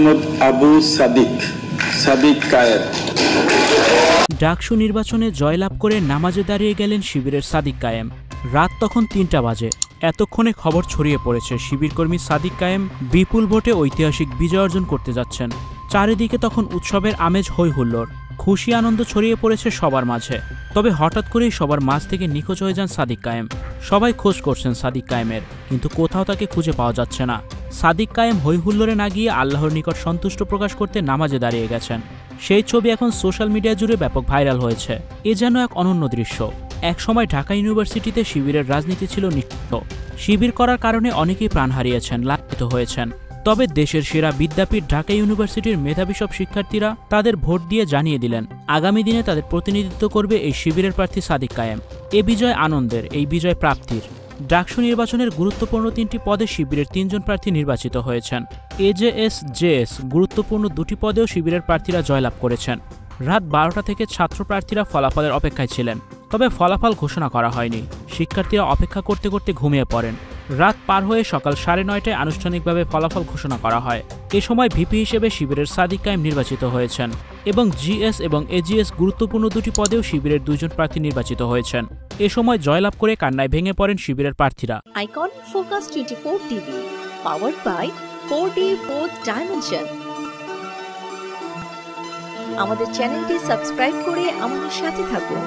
মোহাম্মদ আবু সাদিক কায়েম। ডাকসু নির্বাচনে জয়লাভ করে নামাজে দাঁড়িয়ে গেলেন শিবিরের সাদিক কায়েম। রাত তখন ৩টা বাজে। এতক্ষণে খবর ছড়িয়ে পড়েছে শিবির কর্মী সাদিক কায়েম বিপুল ভোটে ঐতিহাসিক বিজয় অর্জন করতে যাচ্ছেন। চারিদিকে তখন উৎসবের আমেজ হই হুল্লোড়, খুশি আনন্দ ছড়িয়ে পড়েছে সবার মাঝে। তবে হঠাৎ করেই সবার মাঝ থেকে নিখোঁজ হয়ে যান সাদিক কায়েম। সবাই খোঁজ করছেন সাদিক কায়েমের, কিন্তু কোথাও তাকে খুঁজে পাওয়া যাচ্ছে না। সাদিক কায়েম হই হুল্লোড়ে না গিয়ে আল্লাহর নিকট সন্তুষ্ট প্রকাশ করতে নামাজে দাঁড়িয়ে গেছেন। সেই ছবি এখন সোশ্যাল মিডিয়া জুড়ে ব্যাপক ভাইরাল হয়েছে। এ যেন এক অনন্য দৃশ্য। একসময় ঢাকা ইউনিভার্সিটিতে শিবিরের রাজনীতি ছিল নিষিদ্ধ। শিবির করার কারণে অনেকেই প্রাণ হারিয়েছেন, লাঞ্ছিত হয়েছেন। তবে দেশের সেরা বিদ্যাপীঠ ঢাকা ইউনিভার্সিটির মেধাবী সব শিক্ষার্থীরা তাদের ভোট দিয়ে জানিয়ে দিলেন আগামী দিনে তাদের প্রতিনিধিত্ব করবে এই শিবিরের প্রার্থী সাদিক কায়েম। এ বিজয় আনন্দের, এই বিজয় প্রাপ্তির। ডাকসু নির্বাচনের গুরুত্বপূর্ণ 3টি পদে শিবিরের 3 জন প্রার্থী নির্বাচিত হয়েছেন। এজেএস জেএস গুরুত্বপূর্ণ 2টি পদেও শিবিরের প্রার্থীরা জয়লাভ করেছেন। রাত 12টা থেকে ছাত্র প্রার্থীরা ফলাফলের অপেক্ষায় ছিলেন, তবে ফলাফল ঘোষণা করা হয়নি। শিক্ষার্থীরা অপেক্ষা করতে করতে ঘুমিয়ে পড়েন। রাত পার হয়ে সকাল 9:30টায় আনুষ্ঠানিকভাবে ফলাফল ঘোষণা করা হয়। এ সময় ভিপি হিসেবে শিবিরের সাদিক কায়েম নির্বাচিত হয়েছেন এবং জিএস এবং এজিএস গুরুত্বপূর্ণ 2টি পদেও শিবিরের 2 জন প্রার্থী নির্বাচিত হয়েছেন। এ সময় জয়লাভ করে কান্নায় ভেঙে পড়েন শিবিরের প্রার্থীরা। Icon focus 24 TV, powered by 4D Fourth Dimension। আমাদের চ্যানেলটি সাবস্ক্রাইব করে আমাদের সাথে থাকুন।